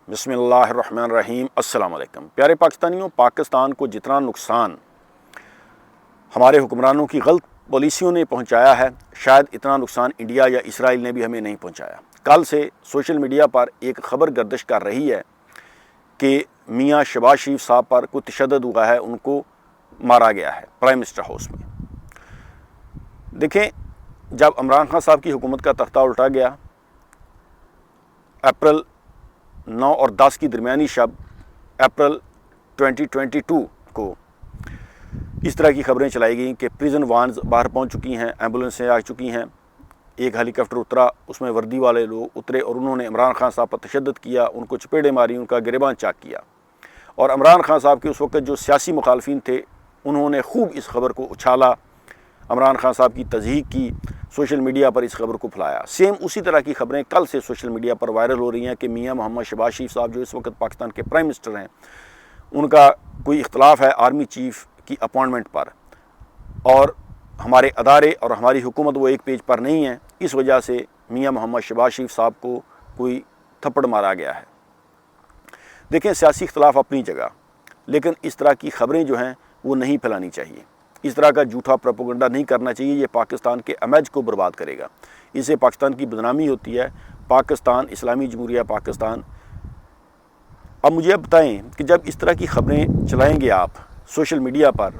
बिस्मिल्लाहिर्रहमानिर्रहीम। अस्सलाम वालेकुम। प्यारे पाकिस्तानियों, पाकिस्तान को जितना नुकसान हमारे हुक्मरानों की गलत पॉलिसियों ने पहुंचाया है, शायद इतना नुकसान इंडिया या इसराइल ने भी हमें नहीं पहुंचाया। कल से सोशल मीडिया पर एक ख़बर गर्दिश कर रही है कि मियाँ शहबाज शरीफ साहब पर कोई तशद्दुद हुआ है, उनको मारा गया है प्राइम मिनिस्टर हाउस में। देखें, जब इमरान खान साहब की हुकूमत का तख्ता उल्टा गया, अप्रैल 9 और 10 की दरमियानी शब अप्रैल 2022 को इस तरह की खबरें चलाई गई कि प्रिजन वान्स बाहर पहुंच चुकी हैं, एम्बुलेंसें आ चुकी हैं। एक हेलीकॉप्टर उतरा, उसमें वर्दी वाले लोग उतरे और उन्होंने इमरान खान साहब पर तशद्दुद किया, उनको चपेड़े मारी, उनका गिरबान चाक किया। और इमरान खान साहब के उस वक्त जो सियासी मुखालफिन थे, उन्होंने खूब इस खबर को उछाला, इमरान खान साहब की तज़हीक की, सोशल मीडिया पर इस खबर को फैलाया। सेम उसी तरह की खबरें कल से सोशल मीडिया पर वायरल हो रही हैं कि मियाँ मोहम्मद शहबाज शरीफ साहब जो इस वक्त पाकिस्तान के प्राइम मिनिस्टर हैं, उनका कोई इख्तलाफ है आर्मी चीफ की अपॉइंटमेंट पर, और हमारे अदारे और हमारी हुकूमत वो एक पेज पर नहीं है। इस वजह से मियाँ मोहम्मद शहबाज शरीफ साहब को कोई थप्पड़ मारा गया है। देखें, सियासी इख्तलाफ अपनी जगह, लेकिन इस तरह की खबरें जो हैं वो नहीं फैलानी चाहिए। इस तरह का झूठा प्रोपेगेंडा नहीं करना चाहिए। ये पाकिस्तान के इमेज को बर्बाद करेगा, इससे पाकिस्तान की बदनामी होती है। पाकिस्तान इस्लामी जमहूरिया पाकिस्तान। अब मुझे बताएं कि जब इस तरह की खबरें चलाएंगे आप सोशल मीडिया पर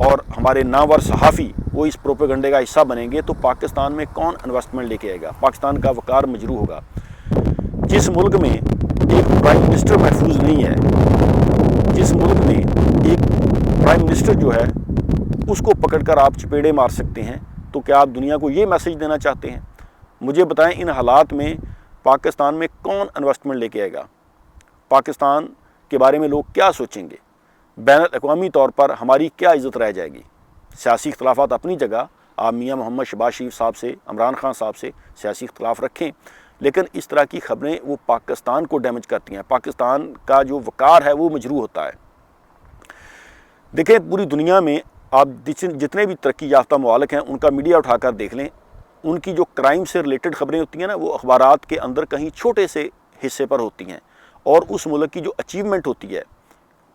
और हमारे नामवर सहाफ़ी वो इस प्रोपेगेंडे का हिस्सा बनेंगे, तो पाकिस्तान में कौन इन्वेस्टमेंट लेके आएगा? पाकिस्तान का वक़ार मजरू होगा। जिस मुल्क में एक प्राइम मिनिस्टर महफूज नहीं है, जिस मुल्क में एक प्राइम मिनिस्टर जो है उसको पकड़कर आप चपेड़े मार सकते हैं, तो क्या आप दुनिया को ये मैसेज देना चाहते हैं? मुझे बताएं, इन हालात में पाकिस्तान में कौन इन्वेस्टमेंट लेके आएगा? पाकिस्तान के बारे में लोग क्या सोचेंगे? बैनुल-अक़वामी तौर पर हमारी क्या इज़्ज़त रह जाएगी? सियासी इख्तलाफात अपनी जगह, आप मियाँ मोहम्मद शहबाज शरीफ साहब से, इमरान खान साहब से सियासी इख्तलाफ रखें, लेकिन इस तरह की खबरें वो पाकिस्तान को डैमेज करती हैं। पाकिस्तान का जो वक़ार है वो मजरू होता है। देखें, पूरी दुनिया में आप जितने भी तरक्की याफ्ता ममालिक हैं, उनका मीडिया उठाकर देख लें, उनकी जो क्राइम से रिलेटेड खबरें होती हैं ना, वो अखबारात के अंदर कहीं छोटे से हिस्से पर होती हैं, और उस मुल्क की जो अचीवमेंट होती है,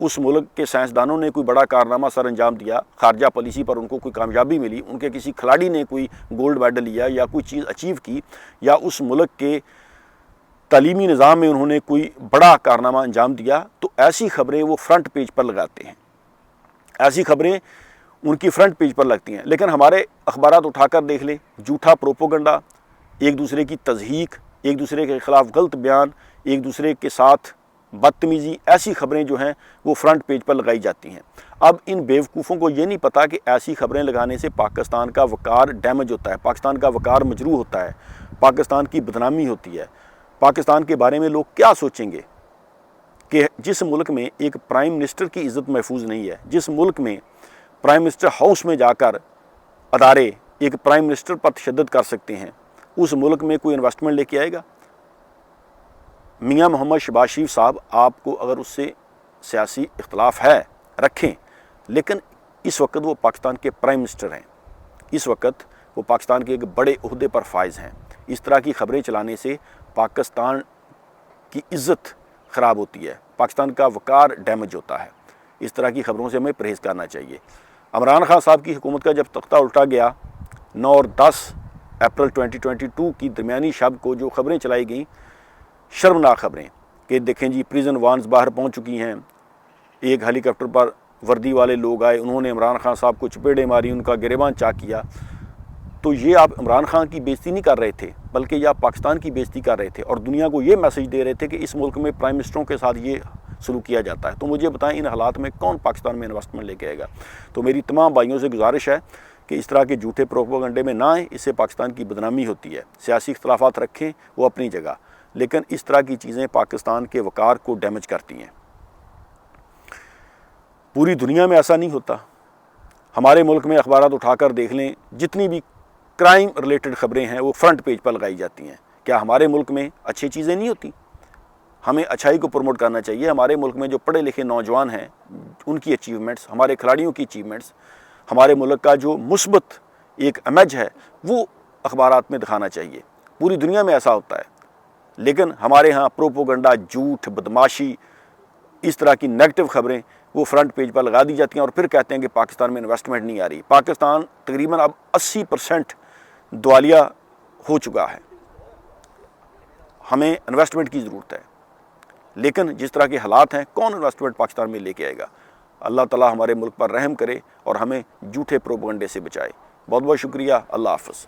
उस मुल्क के साइंसदानों ने कोई बड़ा कारनामा सर अंजाम दिया, खारजा पॉलिसी पर उनको कोई कामयाबी मिली, उनके किसी खिलाड़ी ने कोई गोल्ड मेडल लिया या कोई चीज़ अचीव की, या उस मुल्क के तालीमी निज़ाम में उन्होंने कोई बड़ा कारनामा अंजाम दिया, तो ऐसी खबरें वो फ्रंट पेज पर लगाते हैं, ऐसी खबरें उनकी फ्रंट पेज पर लगती हैं। लेकिन हमारे अखबारात उठाकर देख लें, झूठा प्रोपोगंडा, एक दूसरे की तज़हीक, एक दूसरे के ख़िलाफ़ गलत बयान, एक दूसरे के साथ बदतमीज़ी, ऐसी खबरें जो हैं वो फ्रंट पेज पर लगाई जाती हैं। अब इन बेवकूफ़ों को ये नहीं पता कि ऐसी खबरें लगाने से पाकिस्तान का वक़ार डैमेज होता है, पाकिस्तान का वक़ार मजरू होता है, पाकिस्तान की बदनामी होती है। पाकिस्तान के बारे में लोग क्या सोचेंगे कि जिस मुल्क में एक प्राइम मिनिस्टर की इज़्ज़त महफूज नहीं है, जिस मुल्क में प्राइम मिनिस्टर हाउस में जाकर अदारे एक प्राइम मिनिस्टर पर तशद्दुद कर सकते हैं, उस मुल्क में कोई इन्वेस्टमेंट लेके आएगा? मियाँ मोहम्मद शहबाज शरीफ साहब, आपको अगर उससे सियासी इख्तलाफ है रखें, लेकिन इस वक्त वो पाकिस्तान के प्राइम मिनिस्टर हैं, इस वक्त वो पाकिस्तान के एक बड़े ओहदे पर फाइज हैं। इस तरह की खबरें चलाने से पाकिस्तान की इज़्ज़त ख़राब होती है, पाकिस्तान का वक़ार डैमेज होता है। इस तरह की खबरों से हमें परहेज़ करना चाहिए। इमरान खान साहब की हुकूमत का जब तख्ता उल्टा गया, 9 और 10 अप्रैल 2022 की दरमियानी शब को जो खबरें चलाई गईं, शर्मनाक खबरें कि देखें जी, प्रिजन वान्स बाहर पहुंच चुकी हैं, एक हेलीकॉप्टर पर वर्दी वाले लोग आए, उन्होंने इमरान खान साहब को चपेड़े मारी, उनका गिरबान चाक किया। तो ये आप इमरान खान की बेइज्जती नहीं कर रहे थे, बल्कि ये आप पाकिस्तान की बेइज्जती कर रहे थे और दुनिया को ये मैसेज दे रहे थे कि इस मुल्क में प्राइम मिनिस्टरों के साथ ये सलूक किया जाता है। तो मुझे बताएं, इन हालात में कौन पाकिस्तान में इन्वेस्टमेंट लेके आएगा? तो मेरी तमाम भाइयों से गुजारिश है कि इस तरह के झूठे प्रोपेगेंडे में ना आए, इससे पाकिस्तान की बदनामी होती है। सियासी इख्तलाफात रखें वो अपनी जगह, लेकिन इस तरह की चीज़ें पाकिस्तान के वक़ार को डैमेज करती हैं। पूरी दुनिया में ऐसा नहीं होता। हमारे मुल्क में अखबारात उठाकर देख लें, जितनी भी क्राइम रिलेटेड खबरें हैं वो फ्रंट पेज पर लगाई जाती हैं। क्या हमारे मुल्क में अच्छी चीज़ें नहीं होती? हमें अच्छाई को प्रमोट करना चाहिए। हमारे मुल्क में जो पढ़े लिखे नौजवान हैं, उनकी अचीवमेंट्स, हमारे खिलाड़ियों की अचीवमेंट्स, हमारे मुल्क का जो मुस्बत एक इमेज है, वो अखबारात में दिखाना चाहिए। पूरी दुनिया में ऐसा होता है। لیکن ہمارے ہاں پروپوگنڈا، جھوٹ، بدماشی، اس طرح کی نیگیٹو خبریں وہ فرنٹ پیج پر لگا دی جاتی ہیں اور پھر کہتے ہیں کہ پاکستان میں انویسٹمنٹ نہیں آ رہی۔ پاکستان تقریباً اب 80% دوالیہ ہو چکا ہے، ہمیں انویسٹمنٹ کی ضرورت ہے، لیکن جس طرح کے حالات ہیں کون انویسٹمنٹ پاکستان میں لے کے آئے گا؟ اللہ تعالیٰ ہمارے ملک پر رحم کرے اور ہمیں جھوٹے پروپیگنڈے سے بچائے۔ بہت بہت شکریہ، اللہ حافظ۔